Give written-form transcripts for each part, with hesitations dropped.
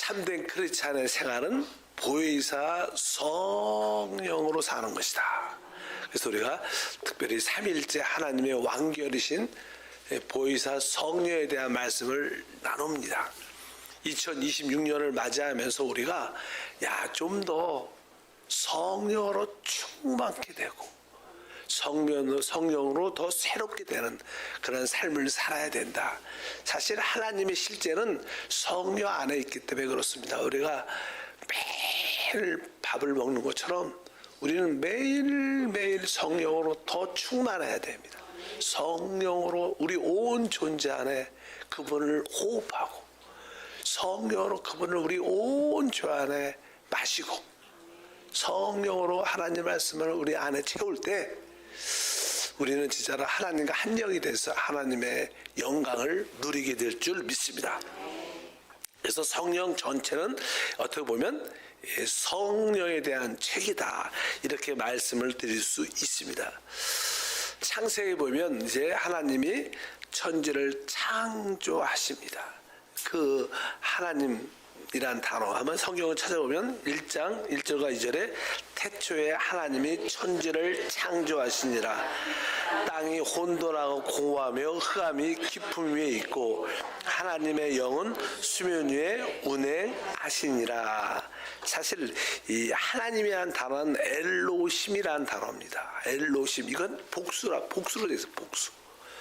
참된 크리스찬의 생활은 보혜사 성령으로 사는 것이다. 그래서 우리가 특별히 삼위일체 하나님의 완결이신 보혜사 성령에 대한 말씀을 나눕니다. 2026년을 맞이하면서 우리가 좀 더 성령으로 충만케 되고 성령으로 더 새롭게 되는 그런 삶을 살아야 된다. 사실 하나님의 실제는 성령 안에 있기 때문에 그렇습니다. 우리가 매일 밥을 먹는 것처럼 우리는 매일매일 성령으로 더 충만해야 됩니다. 성령으로 우리 온 존재 안에 그분을 호흡하고 성령으로 그분을 우리 온 죄 안에 마시고 성령으로 하나님 말씀을 우리 안에 채울 때 우리는 진짜로 하나님과 한 영이 돼서 하나님의 영광을 누리게 될 줄 믿습니다. 그래서 성령 전체는 어떻게 보면 성령에 대한 책이다, 이렇게 말씀을 드릴 수 있습니다. 창세기에 보면 이제 하나님이 천지를 창조하십니다. 그 하나님이란 단어 한번 성경을 찾아보면 1장 1절과 2절에 태초에 하나님이 천지를 창조하시니라. 땅이 혼돈하고 공허하며 흑암이 깊음 위에 있고 하나님의 영은 수면 위에 운행하시니라. 사실 이 하나님이라는 단어는 엘로심이라는 단어입니다. 엘로심, 이건 복수로 되어 있어요. 복수.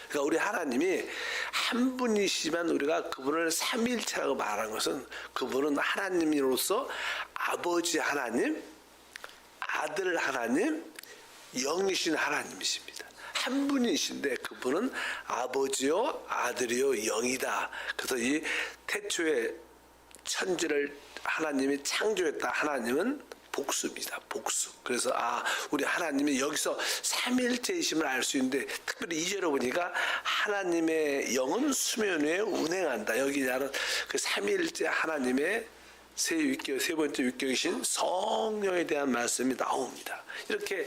그러니까 우리 하나님이 한 분이시지만 우리가 그분을 삼위일체라고 말하는 것은 그분은 하나님으로서 아버지 하나님, 아들 하나님, 영이신 하나님이십니다. 한 분이신데 그분은 아버지요, 아들이요, 영이다. 그래서 이 태초에 천지를 하나님이 창조했다. 하나님은 복수입니다. 복수. 그래서 우리 하나님이 여기서 삼위일체이심을 알 수 있는데 특별히 2절에 보니까 하나님의 영은 수면 위에 운행한다. 여기 나는 그 삼위일체 하나님의 세 번째 위격이신 성령에 대한 말씀이 나옵니다. 이렇게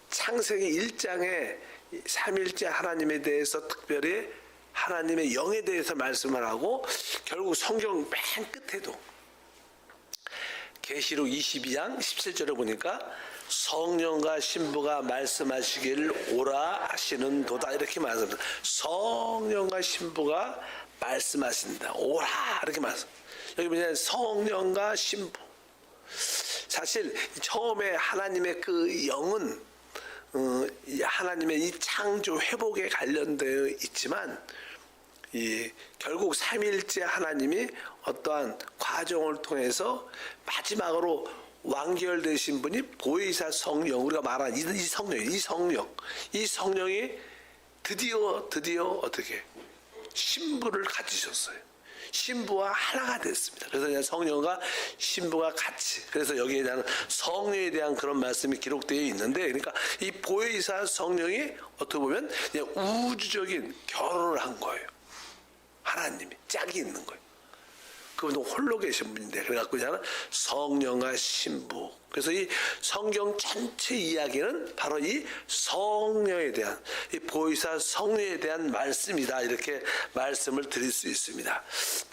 창세기 1장에 삼위일체 하나님에 대해서 특별히 하나님의 영에 대해서 말씀을 하고 결국 성경 맨 끝에도 계시록 22장 17절에 보니까 성령과 신부가 말씀하시길 오라 하시는 도다, 이렇게 말씀합니다. 성령과 신부가 말씀하신다. 오라, 이렇게 말씀. 여기 보면 성령과 신부. 사실 처음에 하나님의 그 영은 하나님의 이 창조 회복에 관련되어 있지만 결국 삼위일체 하나님이 어떠한 과정을 통해서 마지막으로 완결되신 분이 보혜사 성령, 우리가 말한 이 성령이 드디어 어떻게 신부를 가지셨어요. 신부와 하나가 됐습니다. 그래서 그냥 성령과 신부가 같이, 그래서 여기에 대한 성령에 대한 그런 말씀이 기록되어 있는데, 그러니까 이 보혜사 성령이 어떻게 보면 그냥 우주적인 결혼을 한 거예요. 하나님이 짝이 있는 거예요. 그분도 홀로 계신 분인데, 그래갖고 그냥 성령과 신부. 그래서 이 성경 전체 이야기는 바로 이 성령에 대한, 이 보혜사 성령에 대한 말씀이다, 이렇게 말씀을 드릴 수 있습니다.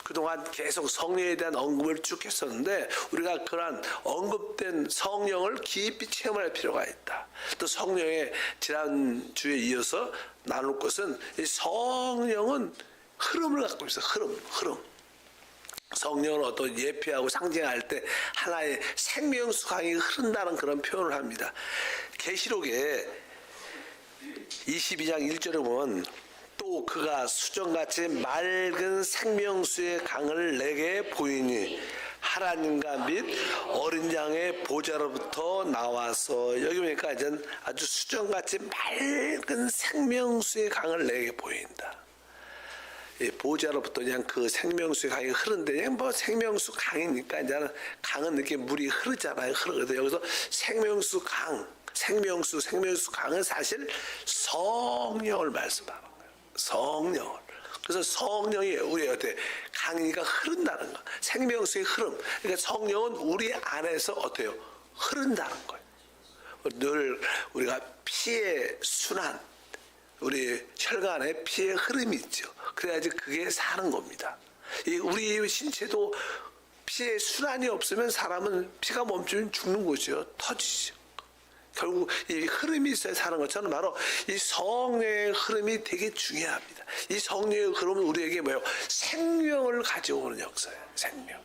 그동안 계속 성령에 대한 언급을 쭉 했었는데 우리가 그러한 언급된 성령을 깊이 체험할 필요가 있다. 또 성령의 지난주에 이어서 나눌 것은 이 성령은 흐름을 갖고 있어요. 흐름. 성령은 어떤 예표하고 상징할 때 하나의 생명수 강이 흐른다는 그런 표현을 합니다. 계시록에 22장 1절에 보면 또 그가 수정같이 맑은 생명수의 강을 내게 보이니 하나님과 및 어린 양의 보좌로부터 나와서, 여기 보니까 이제 아주 수정같이 맑은 생명수의 강을 내게 보인다. 보좌로부터 그냥 그 생명수의 강이 흐르는데, 그냥 뭐 생명수 강이니까 이제 강은 이렇게 물이 흐르잖아요. 흐르거든. 여기서 생명수 강은 사실 성령을 말씀하는 거예요. 성령을. 그래서 성령이 우리 어때 강이니까 흐른다는 거. 생명수의 흐름. 그러니까 성령은 우리 안에서 어때요? 흐른다는 거예요. 늘 우리가 피의 순환, 우리 혈관에 피의 흐름이 있죠. 그래야지 그게 사는 겁니다. 우리 신체도 피의 순환이 없으면 사람은 피가 멈추면 죽는 거죠. 터지죠. 결국 이 흐름이 있어야 사는 것처럼 바로 이 성령의 흐름이 되게 중요합니다. 이 성령의 흐름은 우리에게 뭐예요? 생명을 가져오는 역사예요. 생명.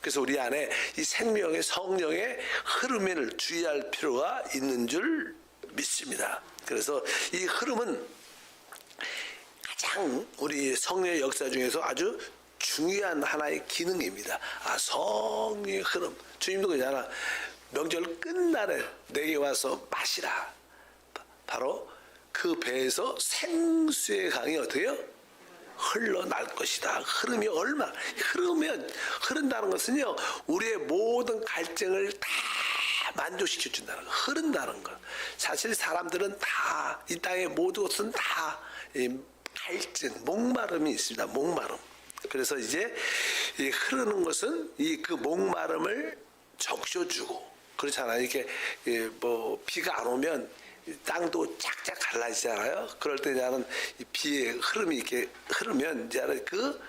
그래서 우리 안에 이 생명의 성령의 흐름을 주의할 필요가 있는 줄 믿습니다. 그래서 이 흐름은 가장 우리 성령의 역사 중에서 아주 중요한 하나의 기능입니다. 성령의 흐름. 주님도 그러잖아. 명절 끝날에 내게 와서 마시라. 바로 그 배에서 생수의 강이 어떻게 해요? 흘러날 것이다. 흐름이 얼마나 흐른다는 것은요, 우리의 모든 갈증을 다 만족시켜 준다는 거. 흐른다는 것. 사실 사람들은 다 이 땅의 모든 것은 다 갈증, 목마름이 있습니다. 목마름. 그래서 이제 이 흐르는 것은 그 목마름을 적셔주고, 그렇잖아요. 이렇게 뭐 비가 안 오면 땅도 쫙쫙 갈라지잖아요. 그럴 때 나는 이 비의 흐름이 이렇게 흐르면 이제 그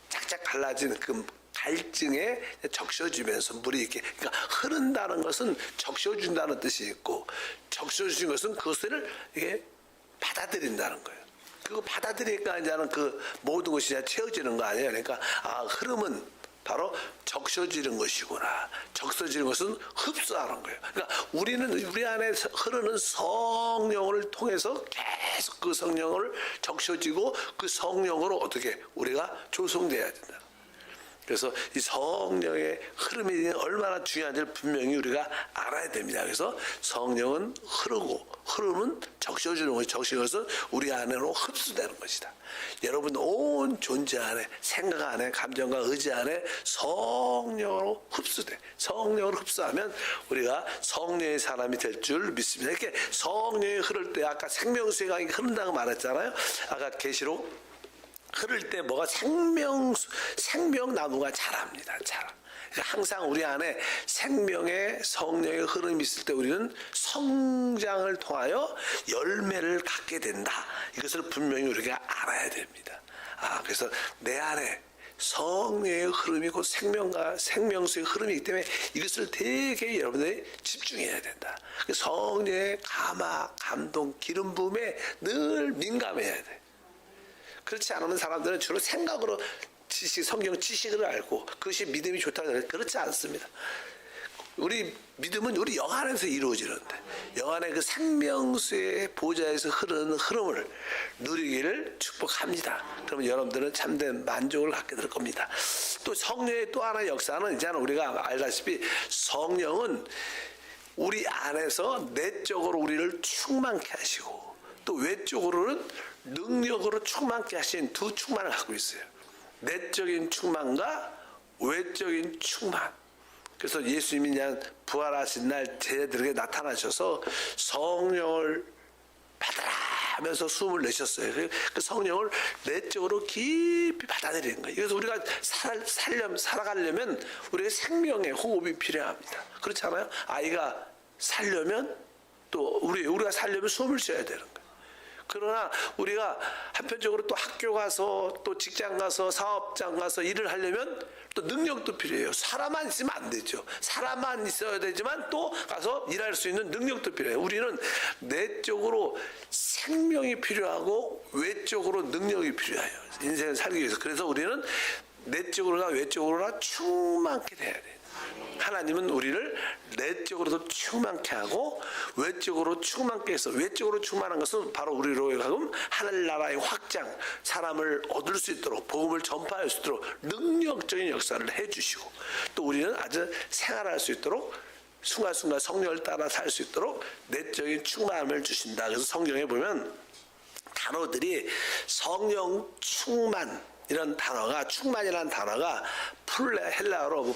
쫙쫙 갈라진 그 갈증에 적셔주면서 물이 이렇게, 그러니까 흐른다는 것은 적셔준다는 뜻이 있고, 적셔준 것은 그것을 이게 받아들인다는 거예요. 그거 받아들이니까 이제는 그 모든 것이 채워지는 거 아니에요. 그러니까 계시록은 바로 적셔지는 것이구나. 적셔지는 것은 흡수하는 거예요. 그러니까 우리는 우리 안에 흐르는 성령을 통해서 계속 그 성령을 적셔지고 그 성령으로 어떻게 우리가 조성돼야 된다. 그래서 이 성령의 흐름이 얼마나 중요한지를 분명히 우리가 알아야 됩니다. 그래서 성령은 흐름은 적셔주는 것이, 적시는 것은 우리 안으로 흡수되는 것이다. 여러분 온 존재 안에, 생각 안에, 감정과 의지 안에 성령으로 흡수돼. 성령으로 흡수하면 우리가 성령의 사람이 될 줄 믿습니다. 이렇게 성령이 흐를 때 아까 생명수의 강이 흐른다고 말했잖아요. 아까 계시록 흐를 때 뭐가 생명나무가 자랍니다. 자라. 그러니까 항상 우리 안에 생명의 성령의 흐름이 있을 때 우리는 성장을 통하여 열매를 갖게 된다. 이것을 분명히 우리가 알아야 됩니다. 그래서 내 안에 성령의 흐름이고 생명수의 흐름이기 때문에 이것을 되게 여러분들이 집중해야 된다. 성령의 감동, 기름 부음에 늘 민감해야 돼. 그렇지 않으면 사람들은 주로 생각으로 성경 지식을 알고 그것이 믿음이 좋다고 해요. 그렇지 않습니다. 우리 믿음은 우리 영 안에서 이루어지는데, 영 안에 그 생명수의 보좌에서 흐르는 흐름을 누리기를 축복합니다. 그러면 여러분들은 참된 만족을 갖게 될 겁니다. 또 성령의 또 하나의 역사는 이제는 우리가 알다시피 성령은 우리 안에서 내적으로 우리를 충만케 하시고 또 외적으로는 능력으로 충만케 하신 두 충만을 갖고 있어요. 내적인 충만과 외적인 충만. 그래서 예수님이 그냥 부활하신 날 제자들에게 나타나셔서 성령을 받아라 하면서 숨을 내셨어요. 그 성령을 내적으로 깊이 받아들이는 거예요. 그래서 우리가 살아가려면 우리가 생명의 호흡이 필요합니다. 그렇지 않아요? 아이가 살려면 또 우리가 살려면 숨을 쉬어야 되는 거예요. 그러나 우리가 한편적으로 또 학교 가서 또 직장 가서 사업장 가서 일을 하려면 또 능력도 필요해요. 사람만 있으면 안 되죠. 사람만 있어야 되지만 또 가서 일할 수 있는 능력도 필요해요. 우리는 내적으로 생명이 필요하고 외적으로 능력이 필요해요. 인생을 살기 위해서. 그래서 우리는 내적으로나 외적으로나 충만케 돼야 돼요. 하나님은 우리를 내적으로도 충만케 하고 외적으로 충만케 해서, 외적으로 충만한 것은 바로 우리로 하여금 하늘나라의 확장, 사람을 얻을 수 있도록 복음을 전파할 수 있도록 능력적인 역사를 해주시고, 또 우리는 아주 생활할 수 있도록 순간순간 성령을 따라 살 수 있도록 내적인 충만함을 주신다. 그래서 성경에 보면 단어들이 성령 충만, 이런 단어가, 충만이라는 단어가 헬라어로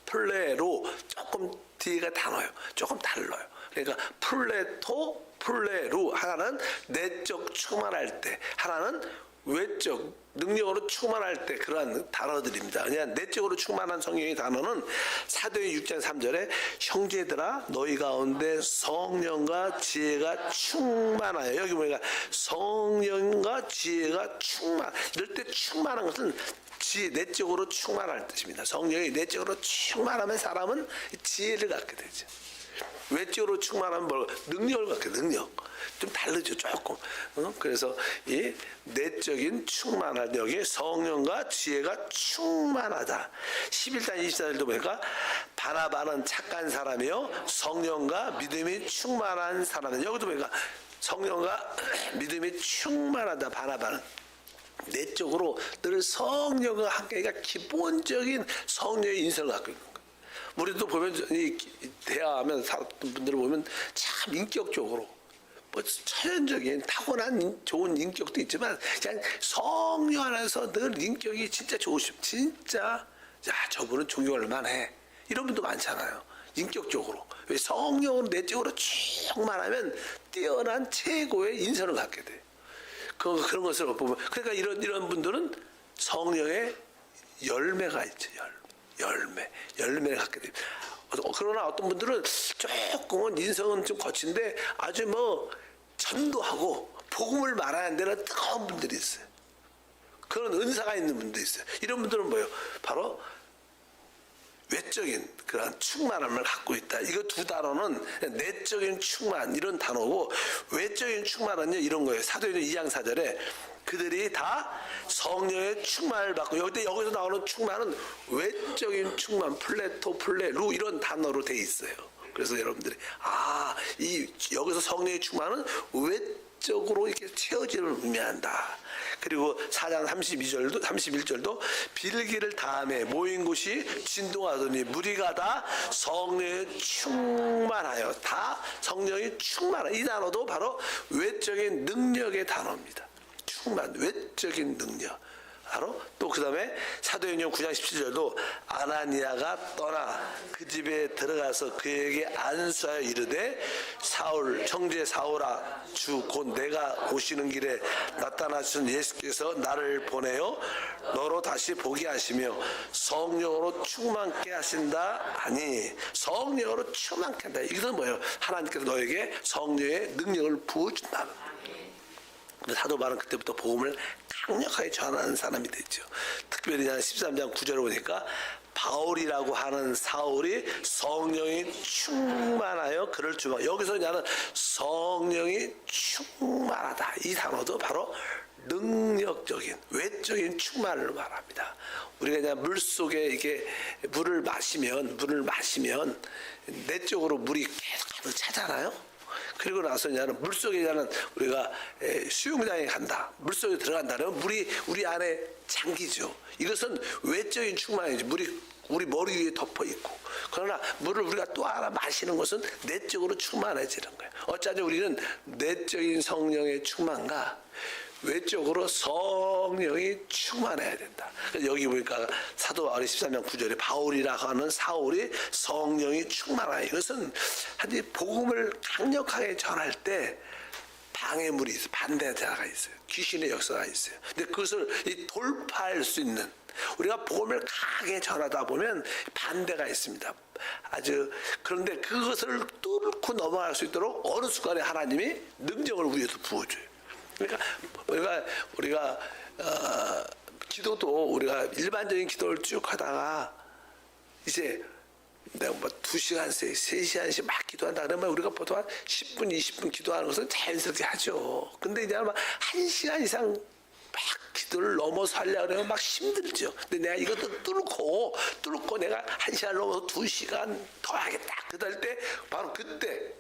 플레로 조금 뒤가 단어예요. 조금 달라요. 그러니까 플레로 하나는 내적 충만할 때, 하나는 외적 능력으로 충만할 때 그러한 단어들입니다. 그냥 내적으로 충만한 성령의 단어는 사도행 6장 3절에 형제들아 너희 가운데 성령과 지혜가 충만하여, 여기 보니까 성령과 지혜가 충만, 이럴 때 충만한 것은 내적으로 충만할 뜻입니다. 성령이 내적으로 충만하면 사람은 지혜를 갖게 되죠. 외적으로 충만하면 뭘? 능력을 갖게, 능력. 좀 다르죠, 조금. 그래서 이 내적인 충만한, 여기 성령과 지혜가 충만하다. 11장 24절도 보니까 바나바는 착한 사람이요 성령과 믿음이 충만한 사람이다. 여기도 보니까 성령과 믿음이 충만하다. 바나바는 내적으로 늘 성령과 함께가 기본적인 성령의 인성을 갖고 있는 거예요. 우리도 보면 이 대화하면 살았던 분들을 보면 참 인격적으로 뭐 천연적인 타고난 좋은 인격도 있지만 그냥 성령 안에서 늘 인격이 진짜 좋으시면 진짜 야 저분은 존경할 만해 이런 분도 많잖아요. 인격적으로 왜 성령으로 내적으로 충만하면 뛰어난 최고의 인성을 갖게 돼. 그런 것을 보면 그러니까 이런 분들은 성령의 열매가 있죠. 열매를 갖게 됩니다. 그러나 어떤 분들은 조금은 인성은 좀 거친데 아주 뭐 전도하고 복음을 말하는 데는 뜨거운 분들이 있어요. 그런 은사가 있는 분들이 있어요. 이런 분들은 뭐예요? 바로 외적인 그런 충만함을 갖고 있다. 이거 두 단어는 내적인 충만 이런 단어고 외적인 충만은요 이런 거예요. 사도행전 2장 4절에 그들이 다 성령의 충만을 받고 여기서 나오는 충만은 외적인 충만, 플레루 이런 단어로 돼 있어요. 그래서 여러분들이 여기서 성령의 충만은 외적으로 이렇게 채워지는 의미한다. 그리고 4장 31절도 빌기를 다음에 모인 곳이 진동하더니 무리가 다 성령에 충만하여, 다 성령이 충만하여. 이 단어도 바로 외적인 능력의 단어입니다. 충만, 외적인 능력. 바로 또 그 다음에 사도행전 9장 17절도 아나니아가 떠나 그 집에 들어가서 그에게 안수하여 이르되 사울 형제 사울아 주 곧 내가 오시는 길에 나타나신 예수께서 나를 보내어 너로 다시 보게 하시며 성령으로 충만케 하신다 하니, 성령으로 충만케 한다. 이것은 뭐예요? 하나님께서 너에게 성령의 능력을 부어준다는 거예요. 사도 바울은 그때부터 복음을 강력하게 전하는 사람이 됐죠. 특별히 13장 9절을 보니까 바울이라고 하는 사울이 성령이 충만하여 그를 주마. 여기서 나는 성령이 충만하다. 이 단어도 바로 능력적인 외적인 충만을 말합니다. 우리가 그냥 물 속에 이게 물을 마시면 내적으로 물이 계속 가득 차잖아요. 그리고 나서 이제는 물속에 우리가 수영장에 간다. 물속에 들어간다면 물이 우리 안에 잠기죠. 이것은 외적인 충만이지. 물이 우리 머리 위에 덮어 있고. 그러나 물을 우리가 또 하나 마시는 것은 내적으로 충만해지는 거예요. 어쩌면 우리는 내적인 성령의 충만과 외적으로 성령이 충만해야 된다. 여기 보니까 사도 바울이 13장 9절에 바울이라고 하는 사울이 성령이 충만하여, 이것은 한지 복음을 강력하게 전할 때 방해물이 있어요. 반대자가 있어요. 귀신의 역사가 있어요. 근데 그것을 돌파할 수 있는, 우리가 복음을 강하게 전하다 보면 반대가 있습니다. 그런데 그것을 뚫고 넘어갈 수 있도록 어느 순간에 하나님이 능력을 우리에서 부어줘요. 그러니까 우리가 기도도 우리가 일반적인 기도를 쭉 하다가 이제 내가 뭐 2시간씩 3시간씩 막 기도한다 그러면 우리가 보통 한 10분 20분 기도하는 것은 자연스럽게 하죠. 근데 이제 막 1시간 이상 막 기도를 넘어서 하려고 그러면 막 힘들죠. 근데 내가 이것도 뚫고 내가 1시간 넘어서 2시간 더 하겠다. 그럴 때 바로 그때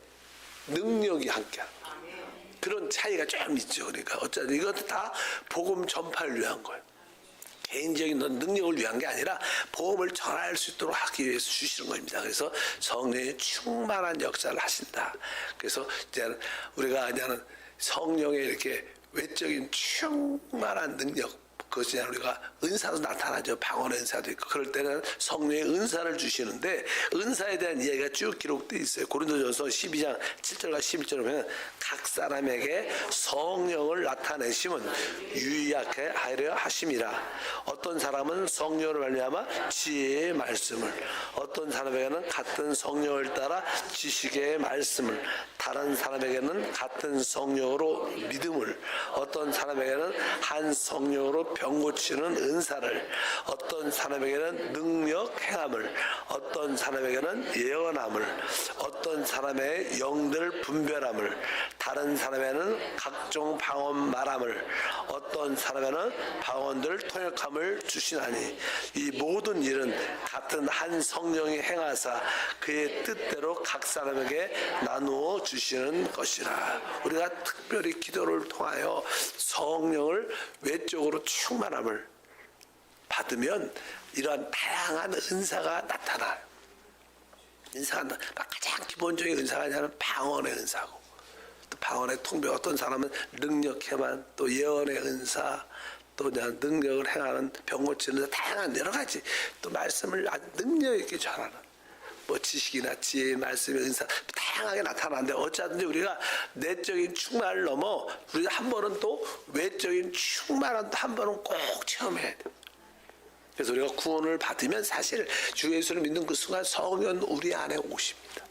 능력이 함께하는 거예요. 그런 차이가 좀 있죠. 그러니까 어쩌든 이것도 다 복음 전파를 위한 거예요. 개인적인 능력을 위한 게 아니라 복음을 전할 수 있도록 하기 위해서 주시는 겁니다. 그래서 성령의 충만한 역사를 하신다. 그래서 이제 우리가 그냥 성령의 이렇게 외적인 충만한 능력, 그것이 우리가 은사도 나타나죠. 방언의 은사도 있고 그럴 때는 성령의 은사를 주시는데 은사에 대한 이야기가 쭉 기록되어 있어요. 고린도전서 12장 7절과 11절에 보면 각 사람에게 성령을 나타내심은 유의하게 하려 하심이라. 어떤 사람은 성령을 말미암아 지혜의 말씀을, 어떤 사람에게는 같은 성령을 따라 지식의 말씀을, 다른 사람에게는 같은 성령으로 믿음을, 어떤 사람에게는 한 성령으로 병 고치는 은사를, 어떤 사람에게는 능력 행함을, 어떤 사람에게는 예언함을, 어떤 사람의 영들 분별함을, 다른 사람에는 각종 방언 말함을, 어떤 사람에는 방언들 통역함을 주시나니 이 모든 일은 같은 한 성령이 행하사 그의 뜻대로 각 사람에게 나누어 주시는 것이라. 우리가 특별히 기도를 통하여 성령을 외적으로 충만함을 받으면 이러한 다양한 은사가 나타나요. 은사가 가장 기본적인 은사가 아니라 방언의 은사고, 또 방언의 통배, 어떤 사람은 능력해만, 또 예언의 은사, 또 능력을 행하는 병 고치는 다양한 여러 가지, 또 말씀을 아주 능력 있게 전하는 뭐 지식이나 지혜의 말씀의 은사 다양하게 나타나는데 어쩌든지 우리가 내적인 충만을 넘어 우리가 한 번은 또 외적인 충만한 한 번은 꼭 체험해야 돼. 그래서 우리가 구원을 받으면 사실 주 예수를 믿는 그 순간 성령은 우리 안에 오십니다.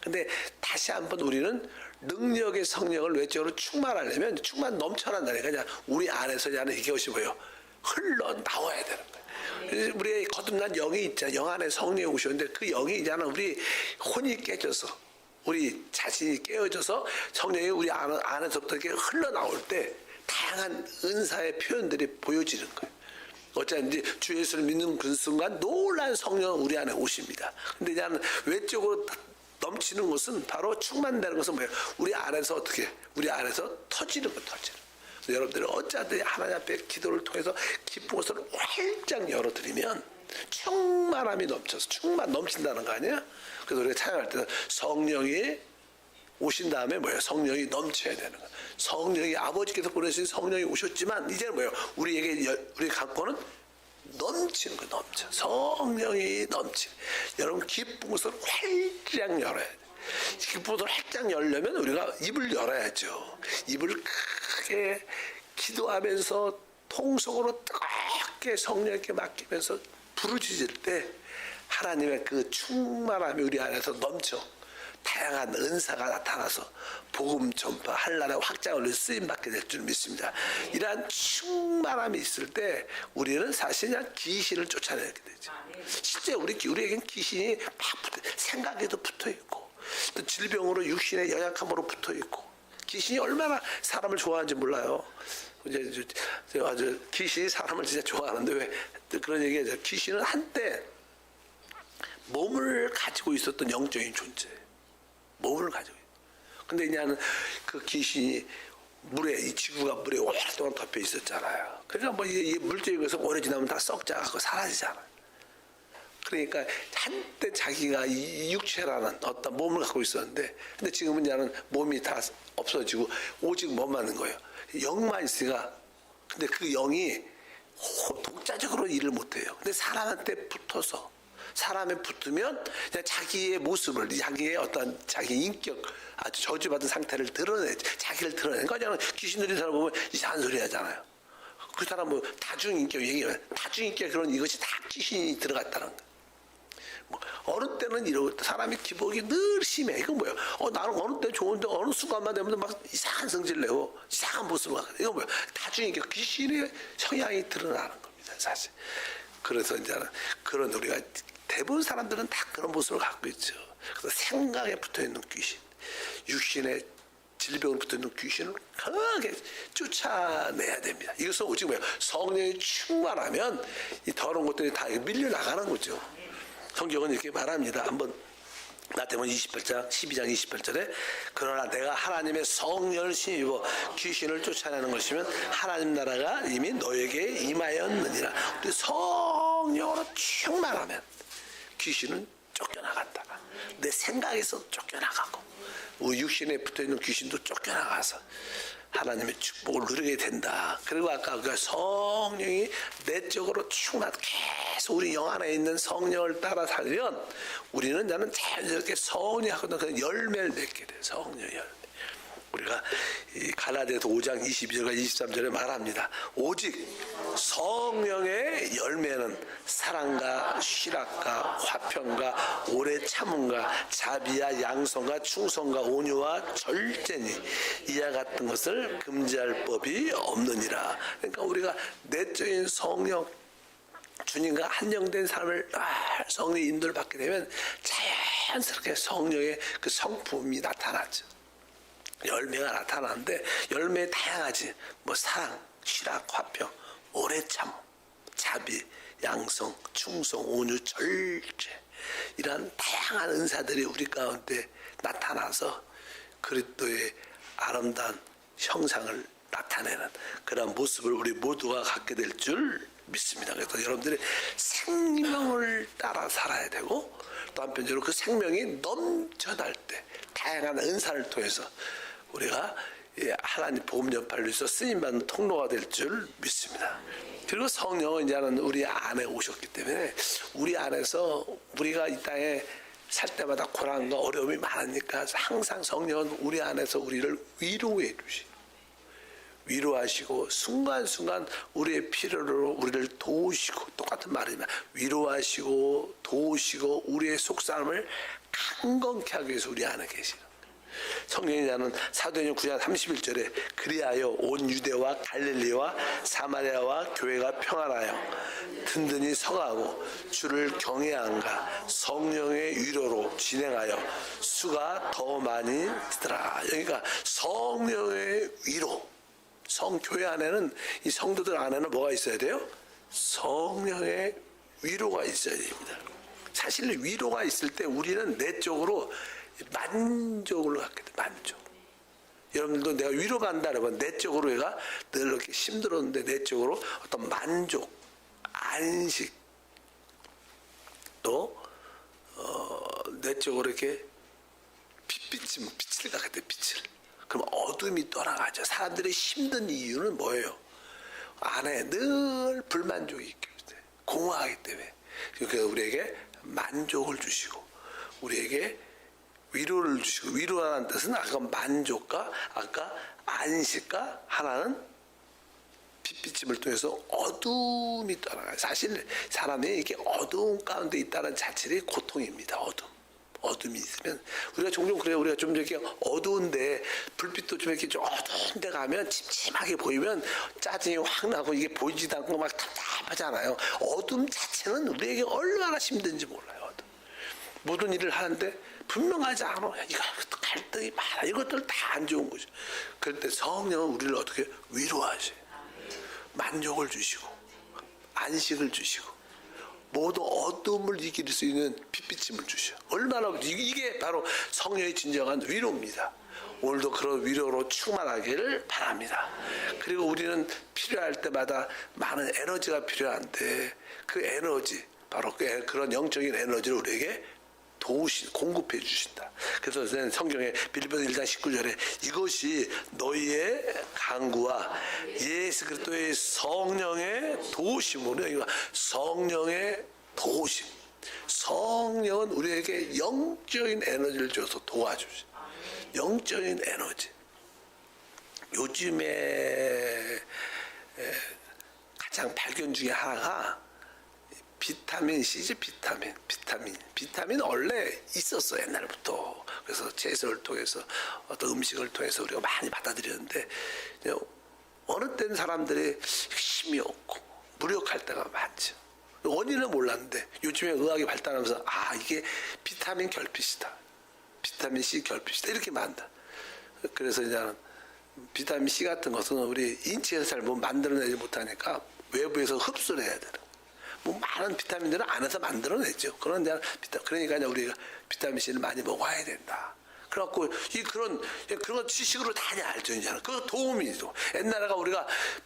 근데 다시 한번 우리는 능력의 성령을 외적으로 충만하려면 충만 넘쳐난다니까. 그냥 우리 안에서 그냥 이게 것이 뭐예요? 흘러나와야 되는 거예요. 우리의 거듭난 영이 있잖아요. 영 안에 성령이 오셨는데 그 영이 있잖아. 우리 혼이 깨져서 우리 자신이 깨어져서 성령이 우리 안에서부터 이렇게 흘러나올 때 다양한 은사의 표현들이 보여지는 거예요. 어쩌든지 주 예수를 믿는 그 순간 놀라운 성령은 우리 안에 오십니다. 근데 이제 외적으로 넘치는 것은 바로 충만되는 것은 뭐예요? 우리 안에서 어떻게? 우리 안에서 터지는 거, 터지는. 여러분들이 어쩌든지 하나님 앞에 기도를 통해서 기쁜 것을 활짝 열어드리면 충만함이 넘쳐서 충만 넘친다는 거 아니야? 그래서 우리가 찬양할 때는 성령이 오신 다음에 뭐예요? 성령이 넘쳐야 되는 거예요. 성령이 아버지께서 보내신 성령이 오셨지만 이제는 뭐예요? 우리 갖고는 넘치는 거, 넘쳐. 성령이 넘치는. 여러분 기쁜 것을 활짝 열어야 돼. 기쁜 것을 활짝 열려면 우리가 입을 열어야죠. 입을 크게 기도하면서 통속으로 뜨겁게 성령께 맡기면서 부르짖을 때 하나님의 그 충만함이 우리 안에서 넘쳐 다양한 은사가 나타나서 복음 전파, 한란의 확장을 쓰임받게 될 줄 믿습니다. 이러한 충만함이 있을 때 우리는 사실 그냥 귀신을 쫓아내게 되죠. 실제 우리에겐 귀신이 막 생각에도 붙어있고 또 질병으로 육신의 연약함으로 붙어있고 귀신이 얼마나 사람을 좋아하는지 몰라요. 이제 아주 귀신이 사람을 진짜 좋아하는데 왜 그런 얘기하죠. 귀신은 한때 몸을 가지고 있었던 영적인 존재예요. 몸을 가지고 있어요. 근데 이제는 그 귀신이 이 지구가 물에 오랫동안 덮여 있었잖아요. 그러니까 뭐 이 물질에 서 오래 지나면 다 썩자고 사라지잖아요. 그러니까 한때 자기가 이 육체라는 어떤 몸을 갖고 있었는데, 근데 지금은 이제는 몸이 다 없어지고 오직 뭐만 있는 거예요. 영만 있으니까. 근데 그 영이 독자적으로 일을 못해요. 근데 사람한테 붙어서. 사람에 붙으면 자기의 모습을, 자기의 어떤 자기 인격, 아주 저주받은 상태를 드러내지, 자기를 드러내는 거잖아요. 귀신 들린 사람 보면 이상한 소리 하잖아요. 그 사람 뭐 다중인격 얘기하면 다중인격 그런 이것이 다 귀신이 들어갔다는 거예요. 뭐 어느 때는 이러고 사람의 기복이 늘 심해. 이건 뭐예요? 나는 어느 때 좋은데 어느 순간만 되면 막 이상한 성질 내고 이상한 모습을 갖고. 이건 뭐예요? 다중인격 귀신의 성향이 드러나는 겁니다, 사실. 그래서 이제는 그런 우리가 대부분 사람들은 다 그런 모습을 갖고 있죠. 그래서 생각에 붙어있는 귀신, 육신의 질병으로 붙어있는 귀신을 강하게 쫓아내야 됩니다. 이것은 오직 뭐예요? 성령이 충만하면 이 더러운 것들이 다 밀려나가는 거죠. 성경은 이렇게 말합니다. 한번 마태복음 28장 12장 28절에 그러나 내가 하나님의 성령을 힘입어 귀신을 쫓아내는 것이면 하나님 나라가 이미 너에게 임하였느니라. 성령으로 충만하면 귀신은 쫓겨나간다. 내 생각에서 쫓겨나가고 우리 육신에 붙어있는 귀신도 쫓겨나가서 하나님의 축복을 누리게 된다. 그리고 아까 그 성령이 내적으로 충만, 계속 우리 영 안에 있는 성령을 따라 살면 우리는 나는 자연스럽게 성령하고는 그 열매를 맺게 돼요. 성령 열매. 우리가 이 갈라디아서 5장 22절과 23절에 말합니다. 오직 성령의 열매는 사랑과 희락과 화평과 오래 참음과 자비와 양성과 충성과 온유와 절제니 이와 같은 것을 금지할 법이 없느니라. 그러니까 우리가 내적인 성령, 주님과 한영된 삶을 성령의 인도를 받게 되면 자연스럽게 성령의 그 성품이 나타나죠. 열매가 나타나는데 열매 다양하지. 뭐 사랑, 희락, 화평, 오래 참, 자비, 양성, 충성, 온유, 절제, 이러한 다양한 은사들이 우리 가운데 나타나서 그리스도의 아름다운 형상을 나타내는 그런 모습을 우리 모두가 갖게 될 줄 믿습니다. 그래서 여러분들이 생명을 따라 살아야 되고, 또 한편적으로 그 생명이 넘쳐날 때 다양한 은사를 통해서 우리가 하나님 복음 전파를 위해서 쓰임받는 통로가 될 줄 믿습니다. 그리고 성령은 이제는 우리 안에 오셨기 때문에 우리 안에서 우리가 이 땅에 살 때마다 고난과 어려움이 많으니까 항상 성령은 우리 안에서 우리를 위로해 주시고 위로하시고 순간순간 우리의 필요로 우리를 도우시고, 똑같은 말이지만 위로하시고 도우시고 우리의 속상함을 강건케 하기 위해서 우리 안에 계시는 성령이라는 사도행전 9장 31절에 그리하여 온 유대와 갈릴리와 사마리아와 교회가 평안하여 든든히 서가고 주를 경외함과 성령의 위로로 진행하여 수가 더 많이 되더라. 그러니까 성령의 위로, 성교회 안에는, 이 성도들 안에는 뭐가 있어야 돼요? 성령의 위로가 있어야 됩니다. 사실 위로가 있을 때 우리는 내적으로 만족을 갖게 돼. 만족. 여러분들도 내가 위로받는다 그러면 내적으로 내가 늘 이렇게 힘들었는데 내적으로 어떤 만족, 안식, 또 내적으로 이렇게 빛을 갖게 돼. 빛을. 그럼 어둠이 떠나가죠. 사람들이 힘든 이유는 뭐예요? 안에 늘 불만족이 있기 때문에, 공허하기 때문에. 그러니까 우리에게 만족을 주시고 우리에게 위로를 주시고, 위로라는 뜻은 아까 만족과 아까 안식과 하나는 빛비침을 통해서 어둠이 떠나가요. 사실 사람이 이렇게 어두운 가운데 있다는 자체가 고통입니다. 어둠이 있으면 우리가 종종 그래요. 우리가 좀 이렇게 어두운데 불빛도 좀 이렇게 좀 어두운데 가면 침침하게 보이면 짜증이 확 나고 이게 보이지도 않고 막 답답하잖아요. 어둠 자체는 우리에게 얼마나 힘든지 몰라요. 어둠. 모든 일을 하는데 분명하지 않아. 이거 갈등이 많아. 이것들 다 안 좋은 거죠. 그럴 때 성령은 우리를 어떻게 위로하셔요. 만족을 주시고 안식을 주시고 모든 어둠을 이길 수 있는 빛비침을 주셔. 얼마나 이게 바로 성령의 진정한 위로입니다. 오늘도 그런 위로로 충만하기를 바랍니다. 그리고 우리는 필요할 때마다 많은 에너지가 필요한데 그 에너지, 바로 그런 영적인 에너지를 우리에게 공급해 주신다. 그래서 성경에 빌립보서 1장 19절에 이것이 너희의 강구와 예수 그리스도의 성령의 도우심으로, 성령의 도우심. 성령은 우리에게 영적인 에너지를 줘서 도와주시. 영적인 에너지. 요즘에 가장 발견 중에 하나가 비타민 C지. 비타민 원래 있었어, 옛날부터. 그래서 채소를 통해서 어떤 음식을 통해서 우리가 많이 받아들였는데 어느 때는 사람들이 힘이 없고 무력할 때가 많죠. 원인은 몰랐는데 요즘에 의학이 발달하면서 이게 비타민 결핍이다, 비타민 C 결핍이다, 이렇게 만다. 그래서 이제는 비타민 C 같은 것은 우리 인체에서 잘 만들어내지 못하니까 외부에서 흡수를 해야 되는. 많은 비타민들은 안에서 만들어내죠. 그러니까 우리가 비타민 C를 많이 먹어야 된다. 그래갖고 그런 지식으로 다 알죠. 이제는 그 도움이죠. 옛날에 우리가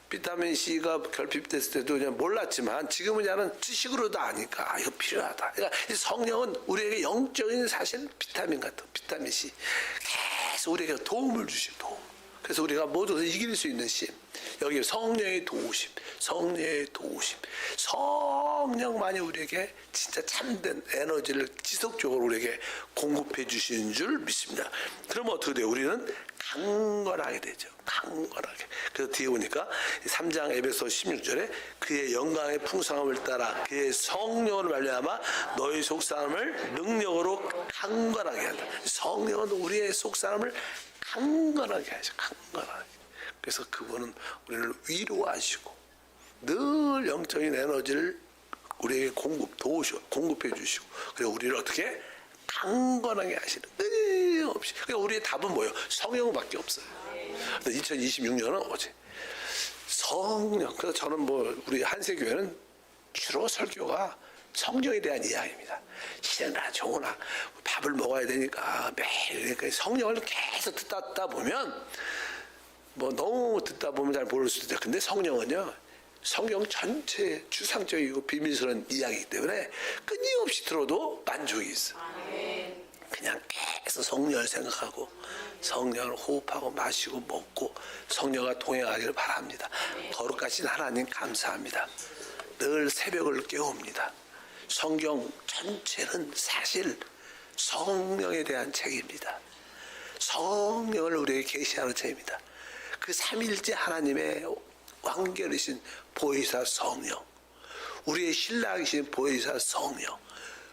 비타민 C가 결핍됐을 때도 그냥 몰랐지만 지금은 이제는 지식으로도 아니까 이거 필요하다. 그러니까 이 성령은 우리에게 영적인 사실 비타민 같은 비타민 C 계속 우리에게 도움을 주시고 그래서 우리가 모두 이길 수 있는 힘. 여기 성령의 도우심, 성령의 도우심. 성령만이 우리에게 진짜 참된 에너지를 지속적으로 우리에게 공급해 주시는 줄 믿습니다. 그러면 어떻게 돼요? 우리는 강건하게 되죠. 강건하게. 그래서 뒤에 보니까 3장 에베소 16절에 그의 영광의 풍성함을 따라 그의 성령을 말미암아 너희 속사람을 능력으로 강건하게 한다. 성령은 우리의 속사람을 강건하게 하죠. 강건하게. 그래서 그분은 우리를 위로하시고 늘 영적인 에너지를 우리에게 공급해 주시고 그리고 우리를 어떻게 강건하게 하시는 끊임없이. 그러니까 우리의 답은 뭐예요? 성령밖에 없어요. 2026년은 뭐지? 성령. 그래서 저는 우리 한세교회는 주로 설교가 성령에 대한 이야기입니다. 싫으나 좋으나 밥을 먹어야 되니까 매일 그러니까 성령을 계속 듣다 보면 너무 듣다 보면 잘 모를 수도 있어요. 근데 성령은요, 성경 전체의 추상적이고 비밀스러운 이야기이기 때문에 끊임없이 들어도 만족이 있어요. 그냥 계속 성령을 생각하고 성령을 호흡하고 마시고 먹고 성령과 동행하기를 바랍니다. 거룩하신 하나님 감사합니다. 늘 새벽을 깨웁니다. 성경 전체는 사실 성령에 대한 책입니다. 성령을 우리에게 계시하는 책입니다. 그 삼일째 하나님의 왕결이신 보혜사 성령, 우리의 신랑이신 보혜사 성령,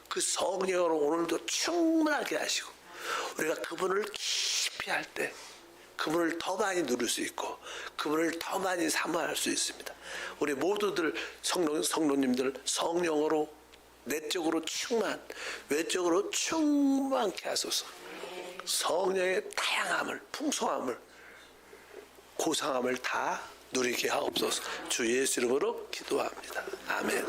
그 성령으로 오늘도 충만하게 하시고 우리가 그분을 깊이 할 때 그분을 더 많이 누릴 수 있고 그분을 더 많이 사모할 수 있습니다. 우리 모두들 성도님들 성령으로 내적으로 충만, 외적으로 충만케 하소서. 성령의 다양함을, 풍성함을, 고상함을 다 누리게 하옵소서. 주 예수 이름으로 기도합니다. 아멘.